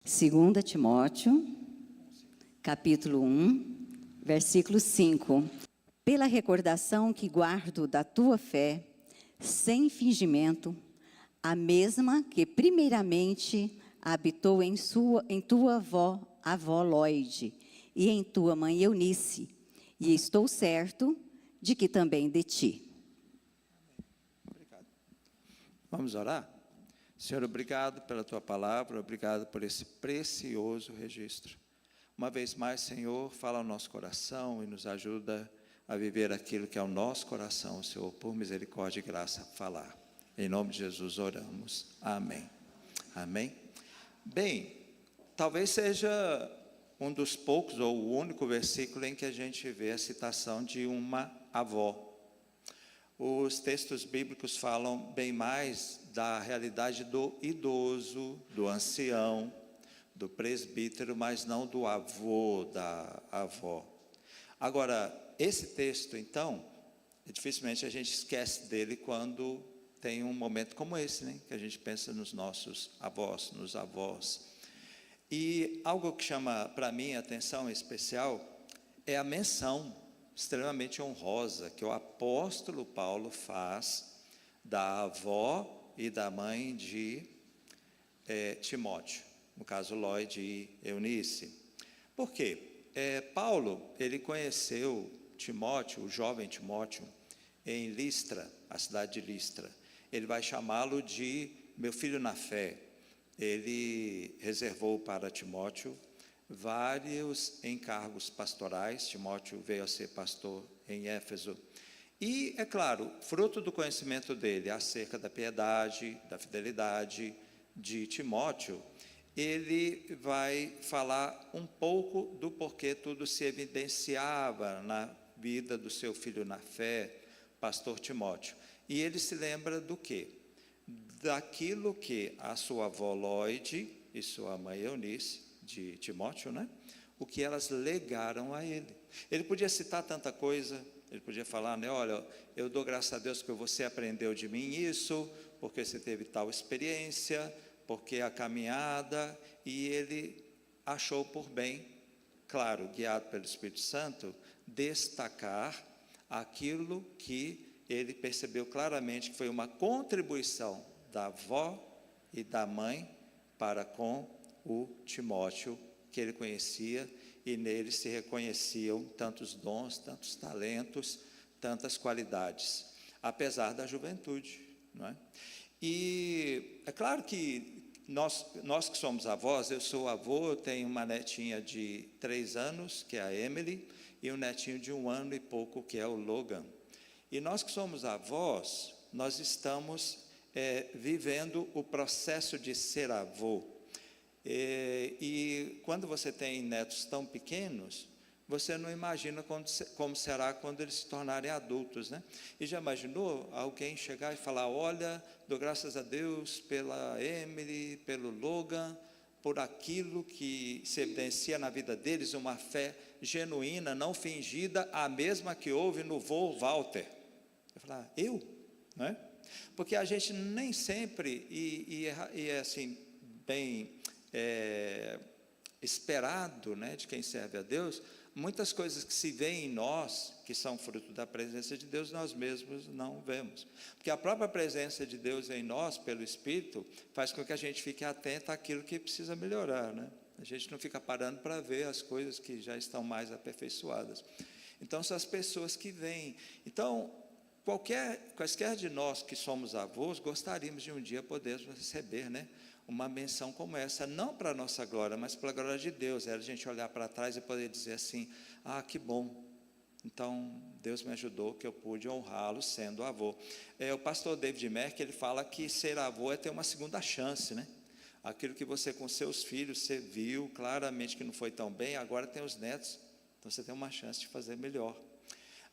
2 Timóteo, capítulo 1, versículo 5. Pela recordação que guardo da tua fé, sem fingimento, a mesma que primeiramente habitou em tua avó Loide e em tua mãe Eunice, e estou certo de que também de ti. Obrigado. Vamos orar? Senhor, obrigado pela tua palavra, obrigado por esse precioso registro. Uma vez mais, Senhor, fala ao nosso coração e nos ajuda a viver aquilo que é o nosso coração, Senhor, por misericórdia e graça, falar. Em nome de Jesus oramos. Amém. Amém. Bem, talvez seja um dos poucos ou o único versículo em que a gente vê a citação de uma avó. Os textos bíblicos falam bem mais da realidade do idoso, do ancião, do presbítero, mas não do avô, da avó. Agora, esse texto, então, dificilmente a gente esquece dele quando tem um momento como esse, né? Que a gente pensa nos nossos avós, nos avós. E algo que chama para mim a atenção especial é a menção extremamente honrosa que o apóstolo Paulo faz da avó e da mãe de Timóteo, no caso Loide e Eunice. Por quê? Paulo, ele conheceu Timóteo, o jovem Timóteo, em Listra, a cidade de Listra. Ele vai chamá-lo de meu filho na fé. Ele reservou para Timóteo vários encargos pastorais. Timóteo veio a ser pastor em Éfeso. E, é claro, fruto do conhecimento dele acerca da piedade, da fidelidade de Timóteo, ele vai falar um pouco do porquê tudo se evidenciava na vida do seu filho na fé, pastor Timóteo. E ele se lembra do quê? Daquilo que a sua avó Loide e sua mãe Eunice, de Timóteo, né? O que elas legaram a ele. Ele podia citar tanta coisa, ele podia falar, né? Olha, eu dou graças a Deus que você aprendeu de mim isso, porque você teve tal experiência, porque a caminhada, e ele achou por bem, claro, guiado pelo Espírito Santo, destacar aquilo que ele percebeu claramente que foi uma contribuição da avó e da mãe para com o Timóteo, que ele conhecia, e nele se reconheciam tantos dons, tantos talentos, tantas qualidades, apesar da juventude, não é? E é claro que nós que somos avós, eu sou avô, eu tenho uma netinha de 3 anos, que é a Emily, e um netinho de 1 ano e pouco, que é o Logan. E nós que somos avós, nós estamos vivendo o processo de ser avô. E quando você tem netos tão pequenos, você não imagina como será quando eles se tornarem adultos, né? E já imaginou alguém chegar e falar, olha, dou graças a Deus pela Emily, pelo Logan, por aquilo que se evidencia na vida deles, uma fé genuína, não fingida, a mesma que houve no vô Walter. Eu falar, eu? Não é? Porque a gente nem sempre, e é assim, bem esperado, né, de quem serve a Deus, muitas coisas que se vêem em nós, que são fruto da presença de Deus, nós mesmos não vemos. Porque a própria presença de Deus em nós, pelo Espírito, faz com que a gente fique atento àquilo que precisa melhorar, né? A gente não fica parando para ver as coisas que já estão mais aperfeiçoadas. Então, são as pessoas que vêm. Então, quaisquer de nós que somos avós, gostaríamos de um dia poder receber, né, uma menção como essa, não para a nossa glória, mas para a glória de Deus. Era a gente olhar para trás e poder dizer assim, ah, que bom, então Deus me ajudou que eu pude honrá-lo sendo avô. O pastor David Merck, ele fala que ser avô é ter uma segunda chance, né? Aquilo que você com seus filhos, você viu claramente que não foi tão bem, agora tem os netos, então você tem uma chance de fazer melhor.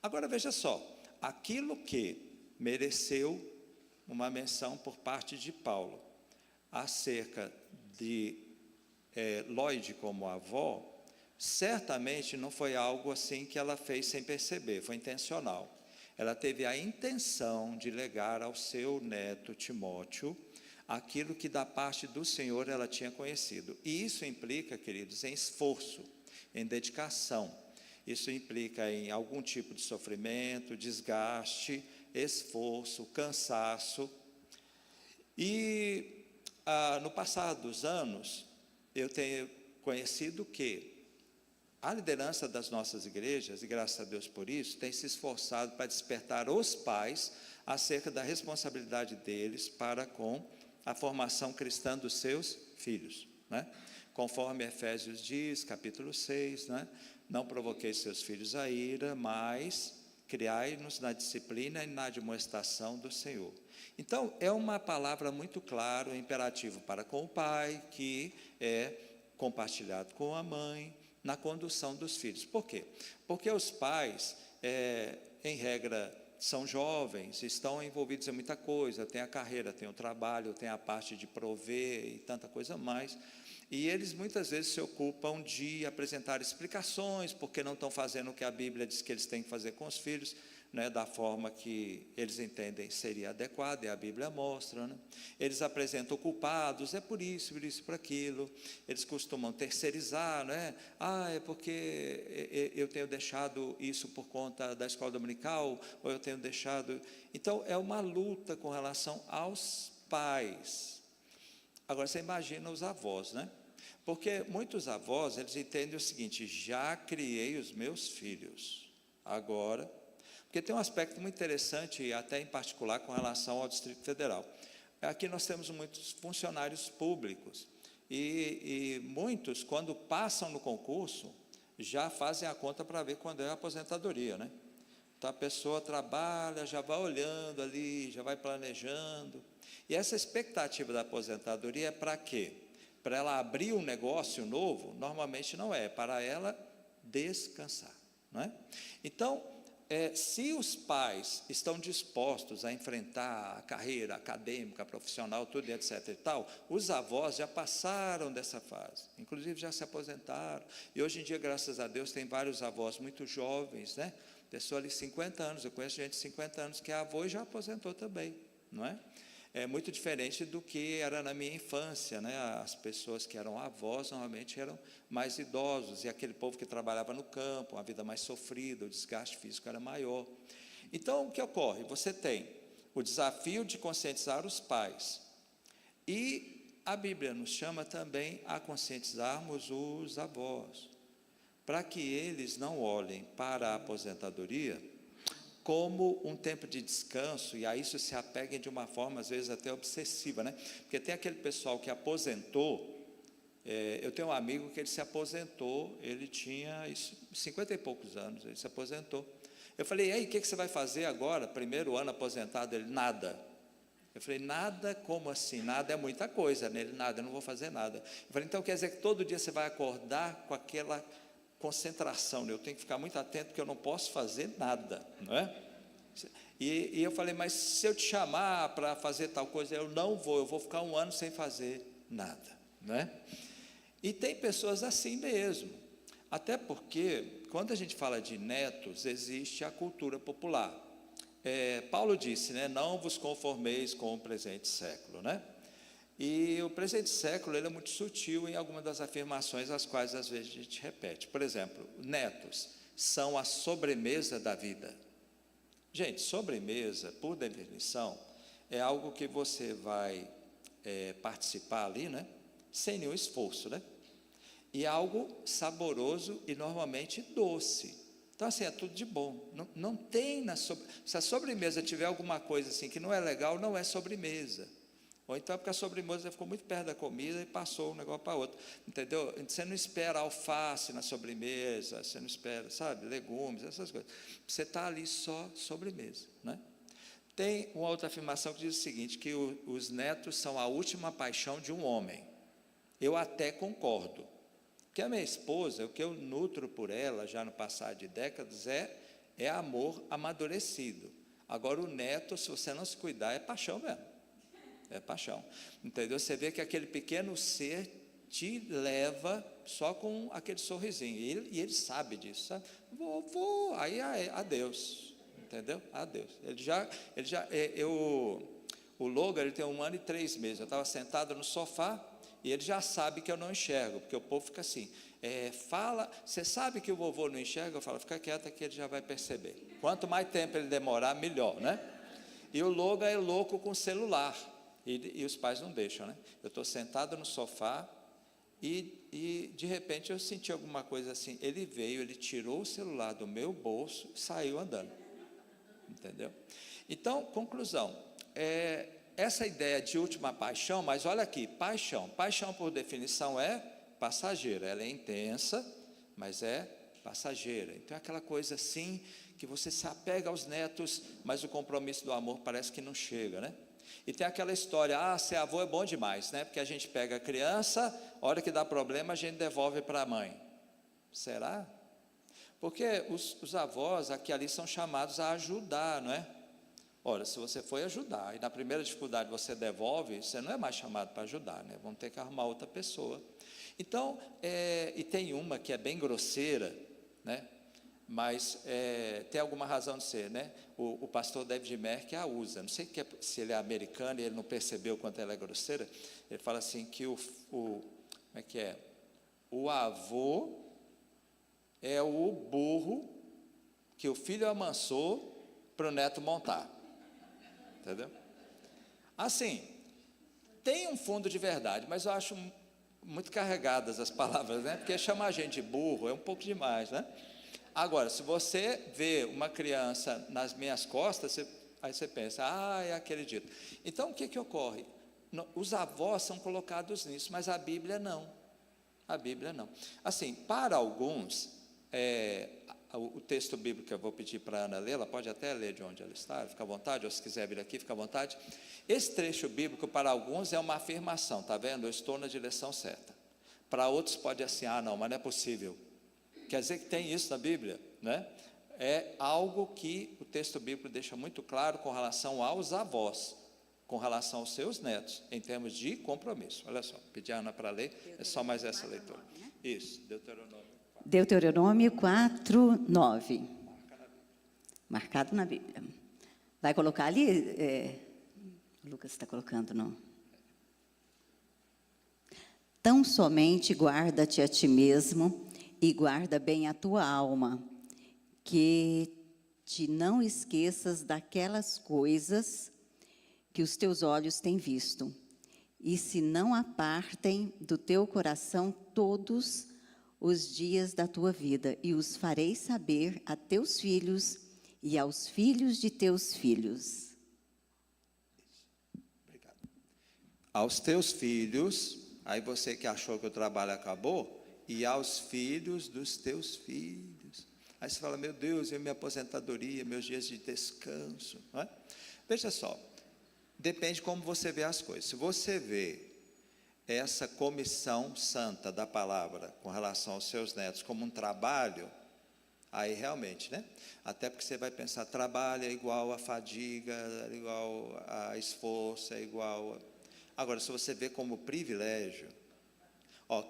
Agora veja só, aquilo que mereceu uma menção por parte de Paulo, acerca de Loide como avó, certamente não foi algo assim que ela fez sem perceber, foi intencional. Ela teve a intenção de legar ao seu neto Timóteo aquilo que da parte do Senhor ela tinha conhecido. E isso implica, queridos, em esforço, em dedicação. Isso implica em algum tipo de sofrimento, desgaste, esforço, cansaço. E no passar dos anos, eu tenho conhecido que a liderança das nossas igrejas, e graças a Deus por isso, tem se esforçado para despertar os pais acerca da responsabilidade deles para com a formação cristã dos seus filhos, né? Conforme Efésios diz, capítulo 6, né? Não provoqueis seus filhos a ira, mas criai-nos na disciplina e na admoestação do Senhor. Então, é uma palavra muito clara, um imperativo para com o pai, que é compartilhado com a mãe, na condução dos filhos. Por quê? Porque os pais, em regra, são jovens, estão envolvidos em muita coisa, tem a carreira, tem o trabalho, tem a parte de prover e tanta coisa mais, e eles muitas vezes se ocupam de apresentar explicações, porque não estão fazendo o que a Bíblia diz que eles têm que fazer com os filhos, né, da forma que eles entendem seria adequada, e a Bíblia mostra, né? Eles apresentam culpados, é por isso, por aquilo. Eles costumam terceirizar, né? É porque eu tenho deixado isso por conta da escola dominical, ou eu tenho deixado... Então, é uma luta com relação aos pais. Agora, você imagina os avós, né? Porque muitos avós, eles entendem o seguinte: já criei os meus filhos, agora... Porque tem um aspecto muito interessante, até em particular com relação ao Distrito Federal. Aqui nós temos muitos funcionários públicos, e muitos, quando passam no concurso, já fazem a conta para ver quando é a aposentadoria, né? Então a pessoa trabalha, já vai olhando ali, já vai planejando. E essa expectativa da aposentadoria é para quê? Para ela abrir um negócio novo? Normalmente não é para ela descansar, não é? Então, se os pais estão dispostos a enfrentar a carreira acadêmica, profissional, tudo, etc. e tal, os avós já passaram dessa fase, inclusive já se aposentaram, e hoje em dia, graças a Deus, tem vários avós muito jovens, né? Pessoa ali, 50 anos, eu conheço gente de 50 anos que é avô e já aposentou também, não é? É muito diferente do que era na minha infância, né? As pessoas que eram avós normalmente eram mais idosos, e aquele povo que trabalhava no campo, uma vida mais sofrida, o desgaste físico era maior. Então, o que ocorre? Você tem o desafio de conscientizar os pais, e a Bíblia nos chama também a conscientizarmos os avós, para que eles não olhem para a aposentadoria como um tempo de descanso, e a isso se apeguem de uma forma, às vezes, até obsessiva, né? Porque tem aquele pessoal que aposentou. Eu tenho um amigo que ele se aposentou, ele tinha 50 e poucos anos, ele se aposentou. Eu falei: e aí, o que você vai fazer agora? Primeiro ano aposentado. Ele: nada. Eu falei: nada? Como assim? Nada é muita coisa, né? Ele: nada, eu não vou fazer nada. Eu falei: então quer dizer que todo dia você vai acordar com aquela concentração, né? Eu tenho que ficar muito atento, porque eu não posso fazer nada, não é? E eu falei: mas se eu te chamar para fazer tal coisa, eu não vou, eu vou ficar um ano sem fazer nada, não é? E tem pessoas assim mesmo, até porque, quando a gente fala de netos, existe a cultura popular. Paulo disse, né, não vos conformeis com o presente século, né? E o presente século, ele é muito sutil em algumas das afirmações, as quais às vezes a gente repete. Por exemplo, netos são a sobremesa da vida. Gente, sobremesa, por definição, é algo que você vai participar ali, né, sem nenhum esforço, né? E é algo saboroso e normalmente doce. Então, assim, é tudo de bom. Não tem se a sobremesa tiver alguma coisa assim que não é legal, não é sobremesa. Ou então é porque a sobremesa ficou muito perto da comida e passou um negócio para outro, entendeu? Você não espera alface na sobremesa, você não espera, sabe, legumes, essas coisas. Você está ali só sobremesa, né? Tem uma outra afirmação que diz o seguinte, que os netos são a última paixão de um homem. Eu até concordo, porque a minha esposa, o que eu nutro por ela, já no passar de décadas, é amor amadurecido. Agora o neto, se você não se cuidar, é paixão mesmo. É paixão, entendeu? Você vê que aquele pequeno ser te leva só com aquele sorrisinho, e ele sabe disso, sabe? Vou, aí adeus, entendeu? Adeus. O Logan, ele tem 1 ano e 3 meses. Eu estava sentado no sofá e ele já sabe que eu não enxergo, porque o povo fica assim, fala, você sabe que o vovô não enxerga? Eu falo, fica quieto que ele já vai perceber. Quanto mais tempo ele demorar, melhor, né? E o Logan é louco com celular, e os pais não deixam, né? Eu estou sentado no sofá e de repente eu senti alguma coisa assim. Ele veio, ele tirou o celular do meu bolso e saiu andando, entendeu? Então, conclusão, essa ideia de última paixão, mas olha aqui, paixão por definição é passageira, ela é intensa, mas é passageira. Então é aquela coisa assim, que você se apega aos netos, mas o compromisso do amor parece que não chega, né? E tem aquela história, ser avô é bom demais, né? Porque a gente pega a criança, a hora que dá problema, a gente devolve para a mãe. Será? Porque os avós aqui ali são chamados a ajudar, não é? Ora, se você foi ajudar e na primeira dificuldade você devolve, você não é mais chamado para ajudar, né? Vamos ter que arrumar outra pessoa. Então, e tem uma que é bem grosseira, né? Mas tem alguma razão de ser, né? O pastor David Merck a usa, não sei se ele é americano e ele não percebeu quanto ela é grosseira. Ele fala assim que como é que é? O avô é o burro que o filho amansou para o neto montar. Entendeu? Assim, tem um fundo de verdade, mas eu acho muito carregadas as palavras, né? Porque chamar a gente de burro é um pouco demais, né? Agora, se você vê uma criança nas minhas costas, aí você pensa, é aquele dito. Então, o que ocorre? Os avós são colocados nisso, mas a Bíblia não. A Bíblia não. Assim, para alguns, o texto bíblico que eu vou pedir para a Ana ler, ela pode até ler de onde ela está, fica à vontade, ou se quiser vir aqui, fica à vontade. Esse trecho bíblico, para alguns, é uma afirmação, está vendo? Eu estou na direção certa. Para outros pode assim, não, mas não é possível. Quer dizer que tem isso na Bíblia, né? É algo que o texto bíblico deixa muito claro com relação aos avós, com relação aos seus netos, em termos de compromisso. Olha só, pedi a Ana para ler, é só mais essa leitura. Isso, Deuteronômio 4:9. Marcado na Bíblia. Vai colocar ali? O Lucas está colocando, não? Tão somente guarda-te a ti mesmo e guarda bem a tua alma, que te não esqueças daquelas coisas que os teus olhos têm visto, e se não apartem do teu coração todos os dias da tua vida, e os farei saber a teus filhos e aos filhos de teus filhos. Obrigado. Aos teus filhos, aí você que achou que o trabalho acabou, e aos filhos dos teus filhos. Aí você fala, meu Deus, e minha aposentadoria, meus dias de descanso, não é? Veja só, depende como você vê as coisas. Se você vê essa comissão santa da palavra com relação aos seus netos como um trabalho, aí realmente, né? Até porque você vai pensar, trabalho é igual a fadiga, é igual a esforço, é igual a... Agora, se você vê como privilégio,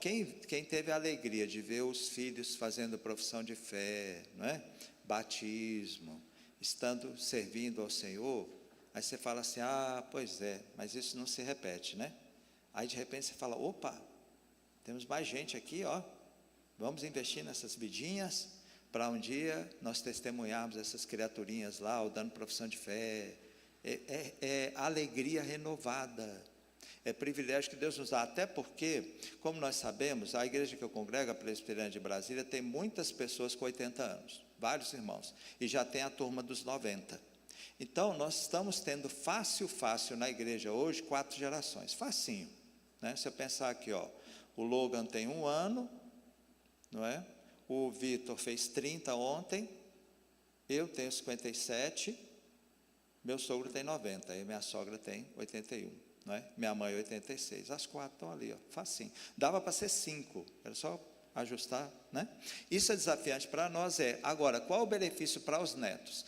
quem teve a alegria de ver os filhos fazendo profissão de fé, não é? Batismo, estando servindo ao Senhor, aí você fala assim, pois é, mas isso não se repete, né? Aí de repente você fala, opa, temos mais gente aqui, vamos investir nessas vidinhas, para um dia nós testemunharmos essas criaturinhas lá, dando profissão de fé, é alegria renovada, é privilégio que Deus nos dá, até porque, como nós sabemos, a igreja que eu congrego, a Presbiteriana de Brasília, tem muitas pessoas com 80 anos, vários irmãos, e já tem a turma dos 90. Então, nós estamos tendo fácil na igreja hoje, 4 gerações, facinho, né? Se eu pensar aqui, o Logan tem 1 ano, não é? O Vitor fez 30 ontem, eu tenho 57, meu sogro tem 90, e minha sogra tem 81. Não é? Minha mãe 86, as 4 estão ali, facinho. Dava para ser 5, era só ajustar, né? Isso é desafiante para nós. Agora, qual o benefício para os netos?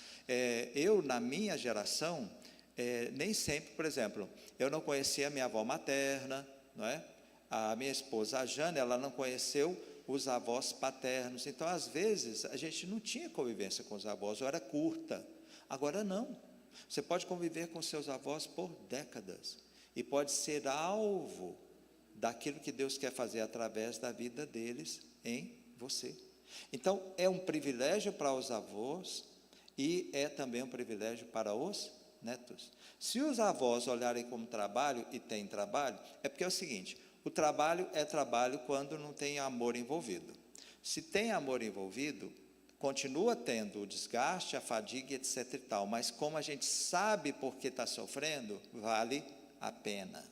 Eu, na minha geração, nem sempre, por exemplo, eu não conhecia a minha avó materna, não é? A minha esposa, a Jane, ela não conheceu os avós paternos, então, às vezes, a gente não tinha convivência com os avós, ou era curta. Agora, não. Você pode conviver com seus avós por décadas e pode ser alvo daquilo que Deus quer fazer através da vida deles em você. Então, é um privilégio para os avós e é também um privilégio para os netos. Se os avós olharem como trabalho e têm trabalho, é porque é o seguinte: o trabalho é trabalho quando não tem amor envolvido. Se tem amor envolvido, continua tendo o desgaste, a fadiga, etc e tal, mas como a gente sabe por que está sofrendo, vale a pena,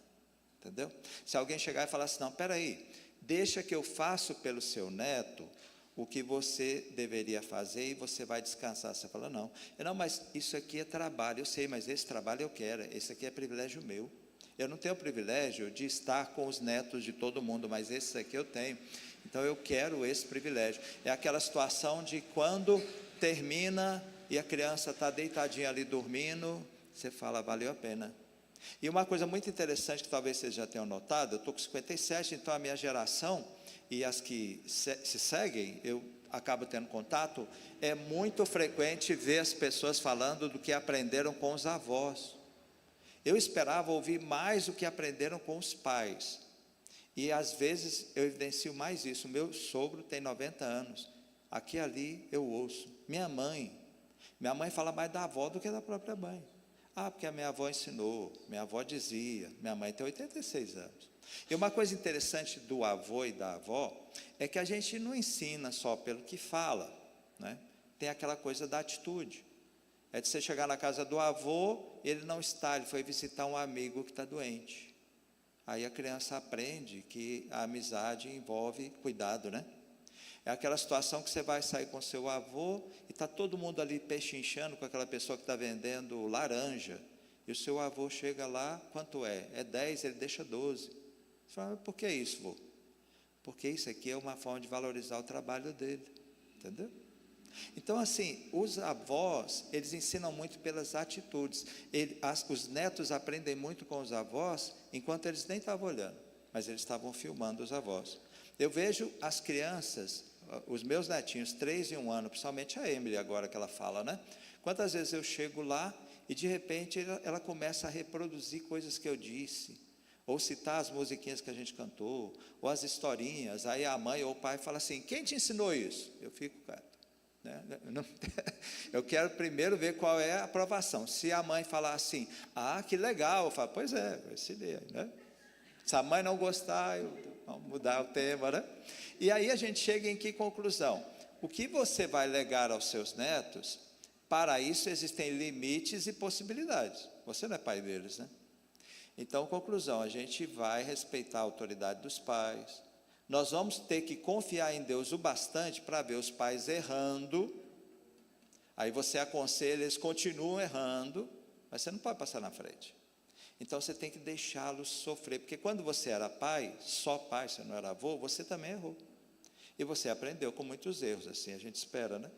entendeu? Se alguém chegar e falar assim, não, peraí, deixa que eu faço pelo seu neto o que você deveria fazer e você vai descansar. Você fala, não, mas isso aqui é trabalho, eu sei, mas esse trabalho eu quero, esse aqui é privilégio meu. Eu não tenho o privilégio de estar com os netos de todo mundo, mas esse aqui eu tenho. Então eu quero esse privilégio. É aquela situação de quando termina e a criança está deitadinha ali dormindo, você fala, valeu a pena. E uma coisa muito interessante que talvez vocês já tenham notado, eu estou com 57, então a minha geração e as que se seguem, eu acabo tendo contato, é muito frequente ver as pessoas falando do que aprenderam com os avós. Eu esperava ouvir mais o que aprenderam com os pais. E às vezes eu evidencio mais isso. Meu sogro tem 90 anos. Aqui e ali eu ouço. Minha mãe fala mais da avó do que da própria mãe. Ah, porque a minha avó ensinou, minha avó dizia, minha mãe tem 86 anos. E uma coisa interessante do avô e da avó é que a gente não ensina só pelo que fala, né? Tem aquela coisa da atitude. É de você chegar na casa do avô, ele não está, ele foi visitar um amigo que está doente. Aí a criança aprende que a amizade envolve cuidado, né? É aquela situação que você vai sair com seu avô e está todo mundo ali pechinchando com aquela pessoa que está vendendo laranja. E o seu avô chega lá, quanto é? É 10, ele deixa 12. Você fala, mas por que isso, vô? Porque isso aqui é uma forma de valorizar o trabalho dele, entendeu? Então, assim, os avós, eles ensinam muito pelas atitudes. Os netos aprendem muito com os avós, enquanto eles nem estavam olhando, mas eles estavam filmando os avós. Eu vejo as crianças, os meus netinhos, 3 e 1 ano, principalmente a Emily agora que ela fala, né? Quantas vezes eu chego lá e de repente ela começa a reproduzir coisas que eu disse, ou citar as musiquinhas que a gente cantou, ou as historinhas, aí a mãe ou o pai fala assim, quem te ensinou isso? Eu fico quieto. Eu quero primeiro ver qual é a aprovação. Se a mãe falar assim, ah, que legal, eu falo, pois é, eu ensinei, né? Se a mãe não gostar, vamos mudar o tema, né? E aí a gente chega em que conclusão? O que você vai legar aos seus netos, para isso existem limites e possibilidades. Você não é pai deles, né? Então, conclusão, a gente vai respeitar a autoridade dos pais. Nós vamos ter que confiar em Deus o bastante para ver os pais errando. Aí você aconselha, eles continuam errando, mas você não pode passar na frente. Então você tem que deixá-los sofrer, porque quando você era pai, só pai, você não era avô, você também errou. E você aprendeu com muitos erros, assim a gente espera, né?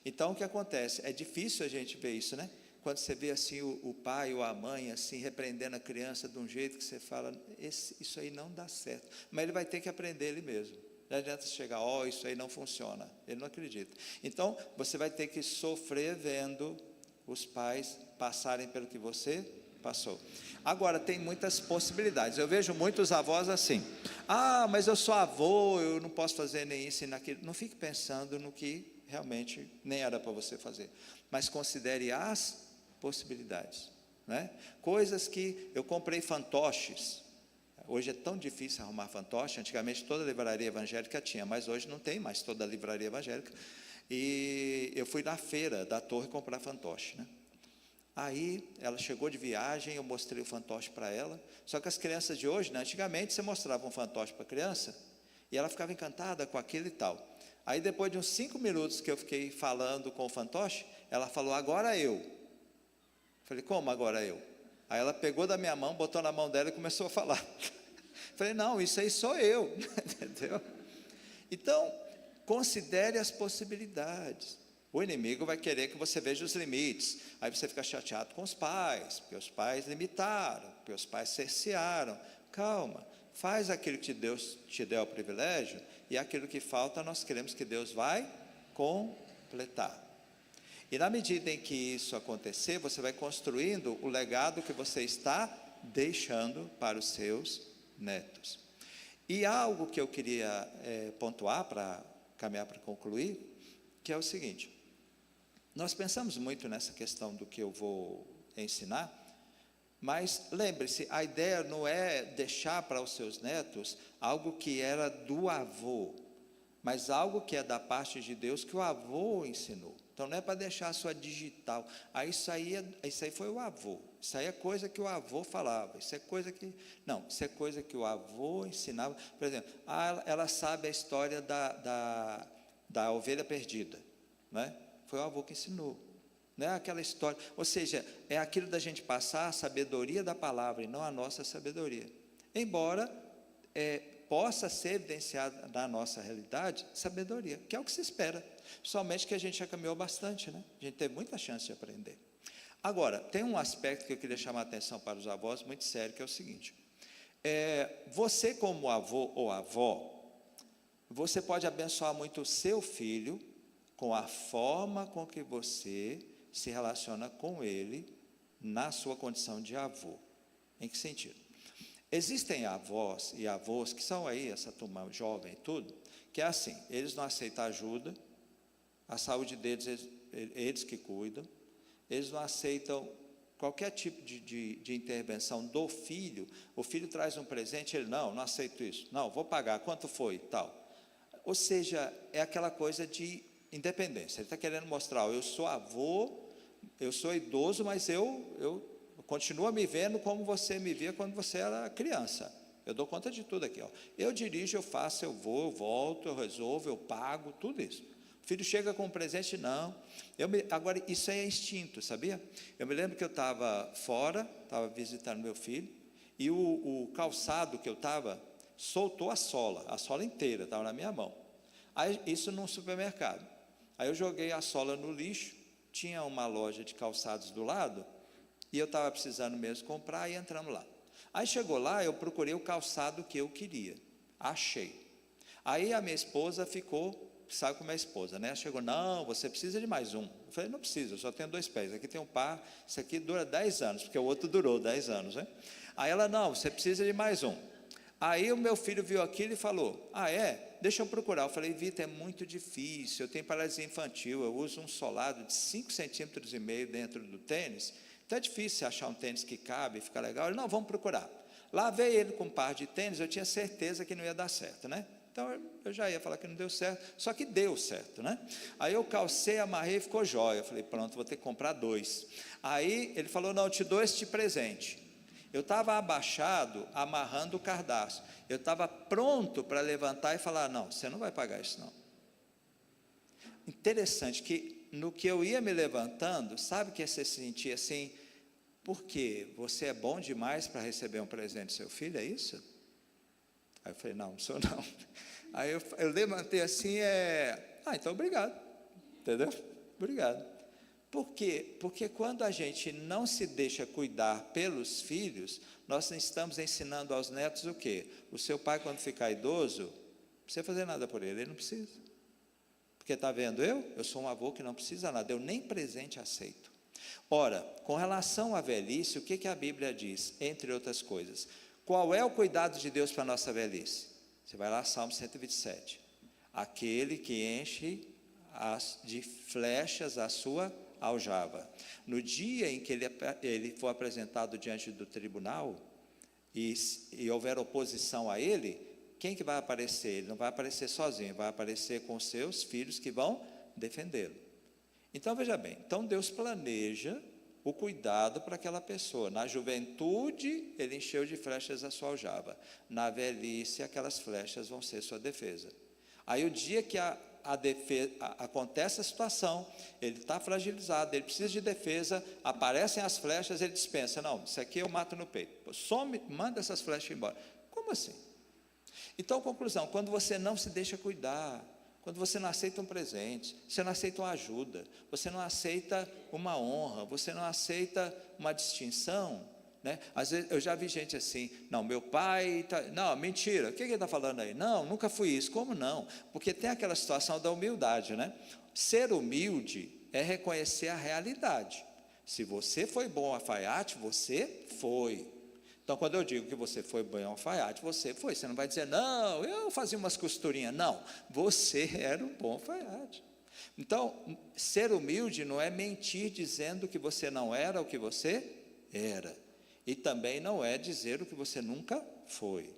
Então o que acontece? É difícil a gente ver isso, né? Quando você vê assim o pai ou a mãe assim repreendendo a criança de um jeito que você fala, isso aí não dá certo. Mas ele vai ter que aprender ele mesmo. Não adianta chegar, isso aí não funciona. Ele não acredita. Então, você vai ter que sofrer vendo os pais passarem pelo que você passou. Agora, tem muitas possibilidades. Eu vejo muitos avós assim, mas eu sou avô, eu não posso fazer nem isso e naquilo. Não fique pensando no que realmente nem era para você fazer. Mas considere as possibilidades, né? Coisas que eu comprei fantoches. Hoje é tão difícil arrumar fantoche. Antigamente toda livraria evangélica tinha, mas hoje não tem mais toda livraria evangélica. E eu fui na feira da Torre comprar fantoche, né? Aí ela chegou de viagem, eu mostrei o fantoche para ela. Só que as crianças de hoje, né? Antigamente você mostrava um fantoche para a criança e ela ficava encantada com aquilo e tal. Aí depois de uns 5 minutos que eu fiquei falando com o fantoche, ela falou, agora eu. Falei, como agora eu? Aí ela pegou da minha mão, botou na mão dela e começou a falar. Falei, não, isso aí sou eu. Entendeu? Então, considere as possibilidades. O inimigo vai querer que você veja os limites. Aí você fica chateado com os pais, porque os pais limitaram, porque os pais cercearam. Calma, faz aquilo que Deus te deu o privilégio, e aquilo que falta nós queremos que Deus vai completar. E na medida em que isso acontecer, você vai construindo o legado que você está deixando para os seus netos. E algo que eu queria pontuar para caminhar para concluir, que é o seguinte: nós pensamos muito nessa questão do que eu vou ensinar, mas lembre-se, a ideia não é deixar para os seus netos algo que era do avô, mas algo que é da parte de Deus que o avô ensinou. Então não é para deixar a sua digital. Isso aí foi o avô. Isso aí é coisa que o avô falava. Isso é coisa que... Não, isso é coisa que o avô ensinava. Por exemplo, ela sabe a história da ovelha perdida, né? Foi o avô que ensinou. Não é aquela história. Ou seja, é aquilo da gente passar a sabedoria da palavra e não a nossa sabedoria. Embora possa ser evidenciada na nossa realidade sabedoria, que é o que se espera. Somente que a gente já caminhou bastante, né? A gente teve muita chance de aprender. Agora, tem um aspecto que eu queria chamar a atenção para os avós, muito sério, que é o seguinte: você como avô ou avó, você pode abençoar muito o seu filho com a forma com que você se relaciona com ele na sua condição de avô. Em que sentido? Existem avós e avós que são aí, essa turma jovem e tudo, que é assim, eles não aceitam ajuda, a saúde deles, eles que cuidam, eles não aceitam qualquer tipo de intervenção do filho. O filho traz um presente, ele, não aceito isso, não, vou pagar, quanto foi, tal. Ou seja, é aquela coisa de independência. Ele está querendo mostrar, eu sou avô, eu sou idoso, mas eu continuo me vendo como você me via quando você era criança. Eu dou conta de tudo aqui, ó. Eu dirijo, eu faço, eu vou, eu volto, eu resolvo, eu pago, tudo isso. O filho chega com um presente, não. Agora, isso é instinto, sabia? Eu me lembro que eu estava fora, estava visitando meu filho, e o calçado que eu estava soltou a sola inteira, estava na minha mão. Aí, isso num supermercado. Aí eu joguei a sola no lixo, tinha uma loja de calçados do lado, e eu estava precisando mesmo comprar, e entramos lá. Aí chegou lá, eu procurei o calçado que eu queria, achei. Aí a minha esposa ficou, sabe como é a esposa, né? Chegou, não, você precisa de mais um. Eu falei, não preciso, eu só tenho 2 pés, aqui tem um par, isso aqui dura 10 anos, porque o outro durou 10 anos, né? Aí ela, não, você precisa de mais um. Aí o meu filho viu aquilo e falou, deixa eu procurar. Eu falei, Vitor, é muito difícil, eu tenho paralisia infantil, eu uso um solado de 5,5 centímetros dentro do tênis, então é difícil achar um tênis que cabe, fica legal. Ele, não, vamos procurar. Lá veio ele com um par de tênis, eu tinha certeza que não ia dar certo, né? Então eu já ia falar que não deu certo, só que deu certo, né? Aí eu calcei, amarrei e ficou jóia. Eu falei, pronto, vou ter que comprar 2. Aí ele falou, não, eu te dou este presente. Eu estava abaixado, amarrando o cardaço. Eu estava pronto para levantar e falar, não, você não vai pagar isso não. Interessante que no que eu ia me levantando, sabe que você se sentia assim, porque você é bom demais para receber um presente do seu filho, é isso? Aí eu falei, não sou não. Aí eu levantei assim, então obrigado, entendeu? Obrigado. Por quê? Porque quando a gente não se deixa cuidar pelos filhos, nós estamos ensinando aos netos o quê? O seu pai, quando ficar idoso, não precisa fazer nada por ele não precisa. Porque está vendo eu sou um avô que não precisa nada, eu nem presente aceito. Ora, com relação à velhice, o que a Bíblia diz? Entre outras coisas, qual é o cuidado de Deus para a nossa velhice? Você vai lá, Salmo 127. Aquele que enche de flechas a sua aljava. No dia em que ele for apresentado diante do tribunal, e houver oposição a ele, quem que vai aparecer? Ele não vai aparecer sozinho, vai aparecer com seus filhos que vão defendê-lo. Então, veja bem, então Deus planeja o cuidado para aquela pessoa. Na juventude, ele encheu de flechas a sua aljava. Na velhice, aquelas flechas vão ser sua defesa. Aí, o dia que acontece a situação, ele está fragilizado, ele precisa de defesa, aparecem as flechas, ele dispensa. Não, isso aqui eu mato no peito. Manda essas flechas embora. Como assim? Então, conclusão, quando você não se deixa cuidar, quando você não aceita um presente, você não aceita uma ajuda, você não aceita uma honra, você não aceita uma distinção, né? Às vezes eu já vi gente assim, não, meu pai, não, mentira, o que ele está falando aí? Não, nunca fui isso. Como não? Porque tem aquela situação da humildade, né? Ser humilde é reconhecer a realidade. Se você foi bom alfaiate, você foi. Então, quando eu digo que você foi bom alfaiate, você foi. Você não vai dizer, não, eu fazia umas costurinhas. Não, você era um bom alfaiate. Então, ser humilde não é mentir dizendo que você não era o que você era. E também não é dizer o que você nunca foi.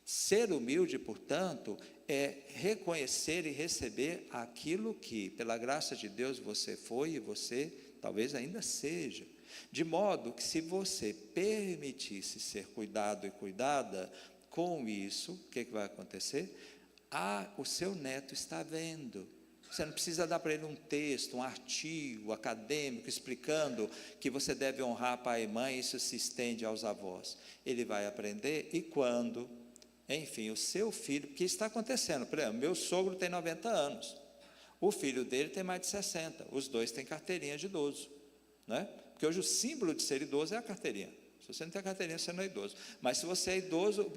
Ser humilde, portanto, é reconhecer e receber aquilo que, pela graça de Deus, você foi e você talvez ainda seja. De modo que, se você permitisse ser cuidado e cuidada, com isso, o que vai acontecer? O seu neto está vendo. Você não precisa dar para ele um texto, um artigo acadêmico explicando que você deve honrar pai e mãe, isso se estende aos avós. Ele vai aprender e quando, enfim, o seu filho, porque está acontecendo, por exemplo, meu sogro tem 90 anos, o filho dele tem mais de 60, os dois têm carteirinha de idoso, né? Porque hoje o símbolo de ser idoso é a carteirinha. Se você não tem a carteirinha, você não é idoso. Mas se você é idoso,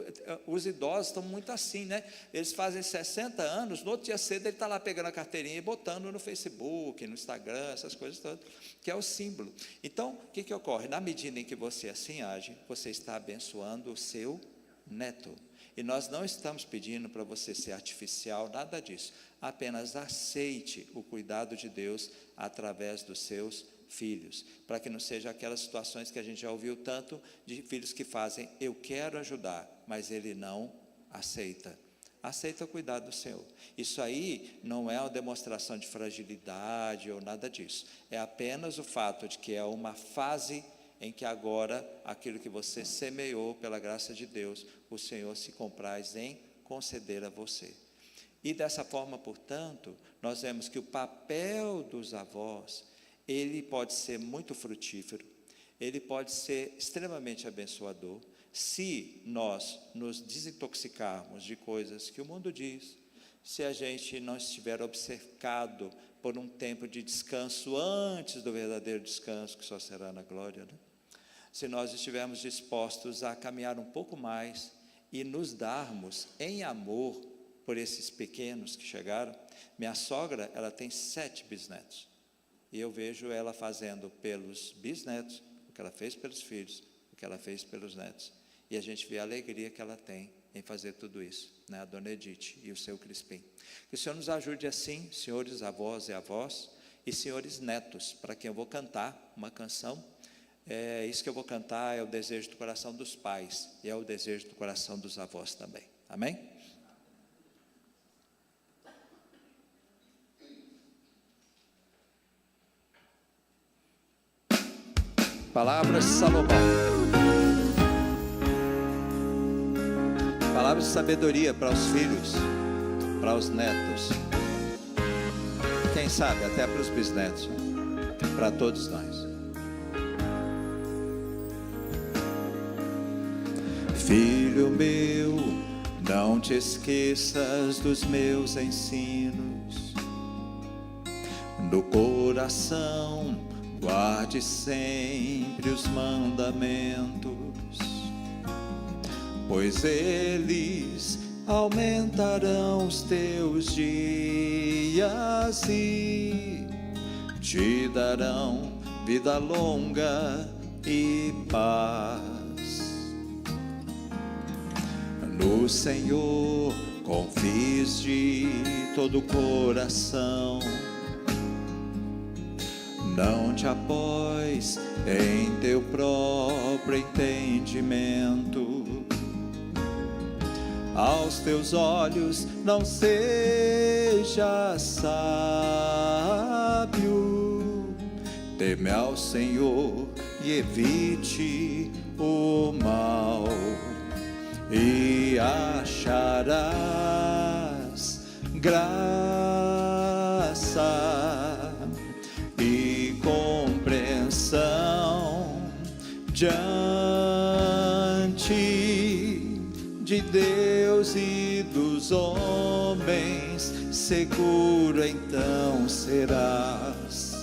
os idosos estão muito assim, né? Eles fazem 60 anos, no outro dia cedo ele está lá pegando a carteirinha e botando no Facebook, no Instagram, essas coisas todas, que é o símbolo. Então, o que ocorre? Na medida em que você assim age, você está abençoando o seu neto. E nós não estamos pedindo para você ser artificial, nada disso. Apenas aceite o cuidado de Deus através dos seus filhos, para que não seja aquelas situações que a gente já ouviu tanto, de filhos que fazem, eu quero ajudar, mas ele não aceita o cuidado do Senhor. Isso aí não é uma demonstração de fragilidade ou nada disso, é apenas o fato de que é uma fase em que agora, aquilo que você semeou pela graça de Deus, o Senhor se compraz em conceder a você. E dessa forma, portanto, nós vemos que o papel dos avós, ele pode ser muito frutífero, ele pode ser extremamente abençoador, se nós nos desintoxicarmos de coisas que o mundo diz, se a gente não estiver obcecado por um tempo de descanso antes do verdadeiro descanso, que só será na glória, né? Se nós estivermos dispostos a caminhar um pouco mais e nos darmos em amor por esses pequenos que chegaram. Minha sogra, ela tem 7 bisnetos, e eu vejo ela fazendo pelos bisnetos o que ela fez pelos filhos, o que ela fez pelos netos, e a gente vê a alegria que ela tem em fazer tudo isso, né? A dona Edith e o seu Crispim. Que o Senhor nos ajude assim, senhores avós e avós, e senhores netos, para quem eu vou cantar uma canção. Isso que eu vou cantar é o desejo do coração dos pais, e é o desejo do coração dos avós também, amém? Palavras de Salomão, palavras de sabedoria para os filhos, para os netos, quem sabe até para os bisnetos, para todos nós. Filho meu, não te esqueças dos meus ensinos, no coração guarde sempre os mandamentos, pois eles aumentarão os teus dias e te darão vida longa e paz. No Senhor confies de todo o coração, não te apoies em teu próprio entendimento, aos teus olhos não seja sábio, teme ao Senhor e evite o mal, e acharás graça e compreensão diante de Deus e dos homens. Seguro então serás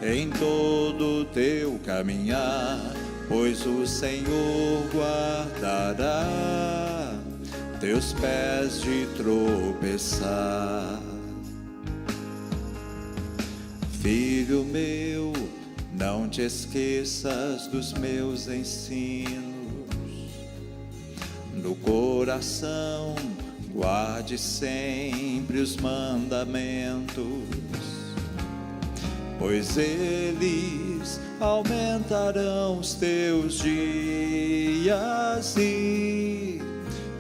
em todo o teu caminhar, pois o Senhor guardará teus pés de tropeçar. Filho meu, não te esqueças dos meus ensinos. No coração, guarde sempre os mandamentos, pois eles aumentarão os teus dias e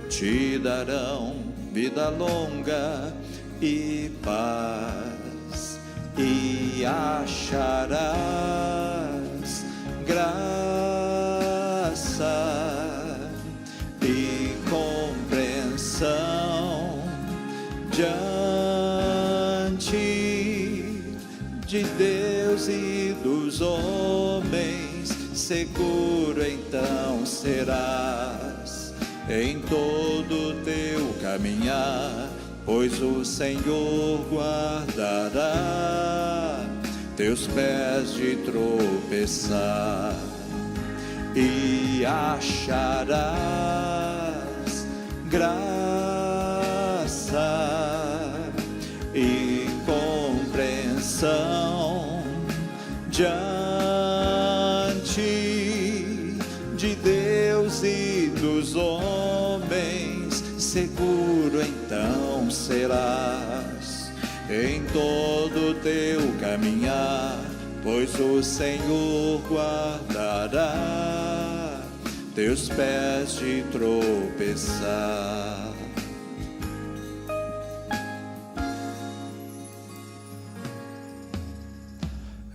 te darão vida longa e paz, e acharás graça e compreensão diante de Deus e dos homens. Seguro então serás em todo o teu caminhar, pois o Senhor guardará teus pés de tropeçar, e acharás graça e compreensão diante de Deus e dos homens. Seguro então serás em todo o teu caminhar, pois o Senhor guardará teus pés de tropeçar.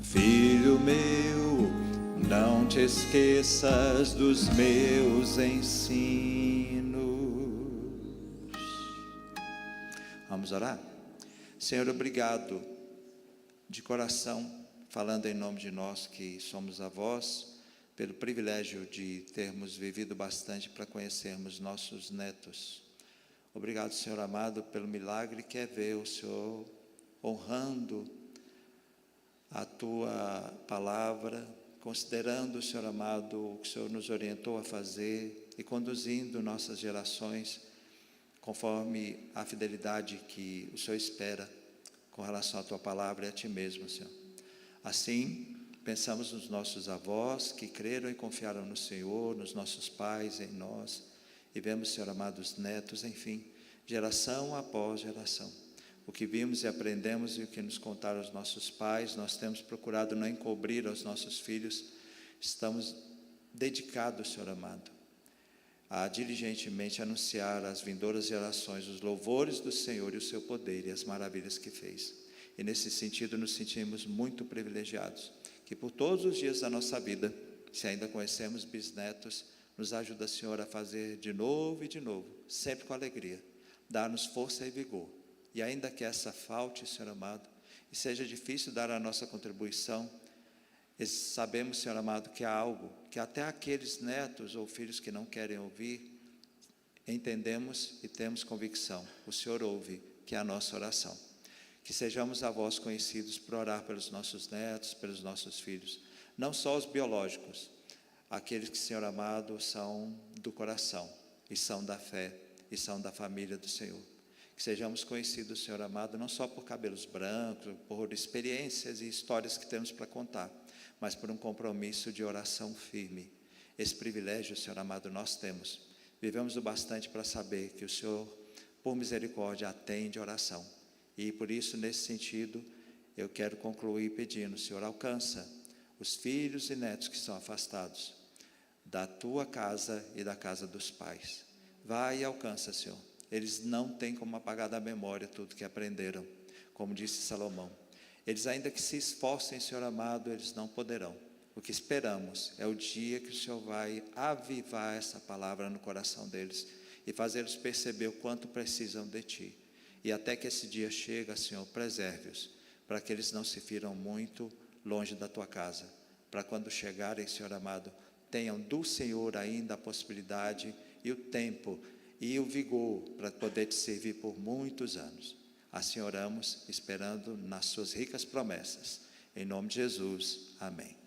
Filho meu, não te esqueças dos meus ensinos. Vamos orar? Senhor, obrigado de coração, falando em nome de nós que somos avós, pelo privilégio de termos vivido bastante para conhecermos nossos netos. Obrigado, Senhor amado, pelo milagre que é ver o Senhor honrando a Tua palavra, considerando, Senhor amado, o que o Senhor nos orientou a fazer e conduzindo nossas gerações conforme a fidelidade que o Senhor espera com relação à Tua palavra e a Ti mesmo, Senhor. Assim, pensamos nos nossos avós que creram e confiaram no Senhor, nos nossos pais, em nós, e vemos, Senhor amado, os netos, enfim, geração após geração. O que vimos e aprendemos e o que nos contaram os nossos pais, nós temos procurado não encobrir aos nossos filhos. Estamos dedicados, Senhor amado, a diligentemente anunciar às vindouras gerações os louvores do Senhor e o seu poder e as maravilhas que fez. E nesse sentido nos sentimos muito privilegiados, que por todos os dias da nossa vida, se ainda conhecemos bisnetos, nos ajuda, Senhor, a fazer de novo e de novo, sempre com alegria, dar-nos força e vigor. E ainda que essa falte, Senhor amado, e seja difícil dar a nossa contribuição, sabemos, Senhor amado, que há algo que até aqueles netos ou filhos que não querem ouvir, entendemos e temos convicção. O Senhor ouve, que é a nossa oração. Que sejamos avós conhecidos por orar pelos nossos netos, pelos nossos filhos, não só os biológicos, aqueles que, Senhor amado, são do coração, e são da fé, e são da família do Senhor. Que sejamos conhecidos, Senhor amado, não só por cabelos brancos, por experiências e histórias que temos para contar, mas por um compromisso de oração firme. Esse privilégio, Senhor amado, nós temos. Vivemos o bastante para saber que o Senhor, por misericórdia, atende a oração. E por isso, nesse sentido, eu quero concluir pedindo, Senhor, alcança os filhos e netos que são afastados da Tua casa e da casa dos pais. Vai e alcança, Senhor. Eles não têm como apagar da memória tudo que aprenderam, como disse Salomão. Eles ainda que se esforcem, Senhor amado, eles não poderão. O que esperamos é o dia que o Senhor vai avivar essa palavra no coração deles e fazê-los perceber o quanto precisam de Ti. E até que esse dia chegue, Senhor, preserve-os, para que eles não se firam muito longe da Tua casa. Para quando chegarem, Senhor amado, tenham do Senhor ainda a possibilidade e o tempo e o vigor para poder Te servir por muitos anos. Assim oramos, esperando nas Suas ricas promessas. Em nome de Jesus, amém.